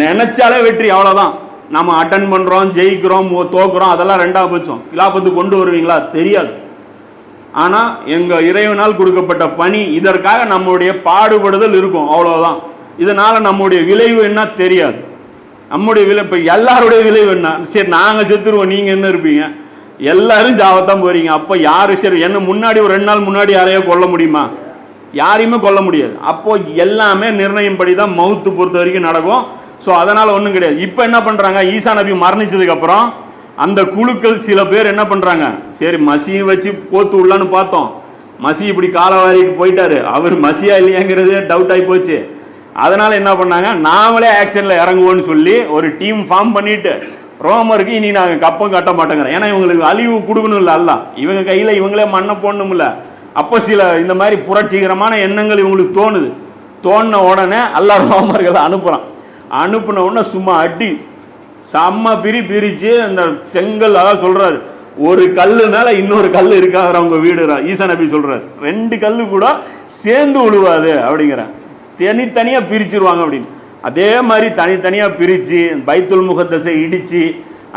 நினைச்சாலே வெற்றி, அவ்வளோதான். நம்ம அட்டன் பண்ணுறோம், ஜெயிக்கிறோம், தோக்குறோம், அதெல்லாம் ரெண்டாவது பட்சம். கிலாபத்து கொண்டு வருவீங்களா தெரியாது. ஆனால் எங்கள் இறைவனால் கொடுக்கப்பட்ட பணி, இதற்காக நம்முடைய பாடுபடுதல் இருக்கும், அவ்வளோதான். இதனால் நம்முடைய விளைவு என்ன தெரியாது. நம்முடைய விளைவு இப்போ எல்லாருடைய விளைவு என்ன? சரி நாங்கள் செத்துருவோம், நீங்கள் என்ன இருப்பீங்க? எல்லாரும் ஜாவத்தான் போகிறீங்க. அப்போ யார் சரி என்ன முன்னாடி ஒரு 2 நாள் முன்னாடி யாரையோ கொல்ல முடியுமா? யாரையுமே கொல்ல முடியாது. அப்போது எல்லாமே நிர்ணயம் படி தான் மவுத்து பொறுத்த வரைக்கும் நடக்கும். ஸோ அதனால் ஒன்றும் கிடையாது. இப்போ என்ன பண்ணுறாங்க, ஈசா நபி மரணிச்சதுக்கப்புறம் அந்த குழுக்கள் சில பேர் என்ன பண்ணுறாங்க, சரி மசியை வச்சு கோத்து உள்ளான்னு பார்த்தோம், மசி இப்படி காலவாரிக்கு போயிட்டாரு, அவர் மசியா இல்லையாங்கிறது டவுட் ஆகி போச்சு. அதனால் என்ன பண்ணாங்க, நாமளே ஆக்ஷனில் இறங்குவோன்னு சொல்லி ஒரு டீம் ஃபார்ம் பண்ணிவிட்டு ரோமருக்கு இனி நாங்கள் கப்பம் கட்ட மாட்டேங்கிறோம். ஏன்னா இவங்களுக்கு அழிவு கொடுக்கணும் இல்லை, அல்ல இவங்க கையில் இவங்களே மண்ணை போடணும் இல்லை. அப்போ சில இந்த மாதிரி புரட்சிகரமான எண்ணங்கள் இவங்களுக்கு தோணுது. தோணின உடனே அல்லா ரோமர்களை அனுப்புன உடனே சும்மா அடி செம்ம பிரிச்சு அந்த செங்கல், அதான் சொல்றாரு, ஒரு கல்லு மேல இன்னொரு கல் இருக்காங்க அவங்க வீடு. ஈசா நபி சொல்றாரு 2 கல்லு கூட சேர்ந்து விழுவாது அப்படிங்கிற, தனித்தனியா பிரிச்சிருவாங்க அப்படின்னு. அதே மாதிரி தனித்தனியா பிரிச்சு பைத்துல் முகத்தஸை இடிச்சு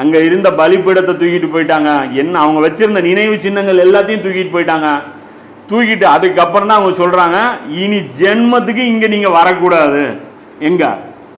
அங்க இருந்த பலிபீடத்தை தூக்கிட்டு போயிட்டாங்க. என்ன அவங்க வச்சிருந்த நினைவு சின்னங்கள் எல்லாத்தையும் தூக்கிட்டு போயிட்டாங்க. தூக்கிட்டு அதுக்கப்புறம் தான் அவங்க சொல்றாங்க, இனி ஜென்மத்துக்கு இங்க நீங்க வரக்கூடாது. எங்க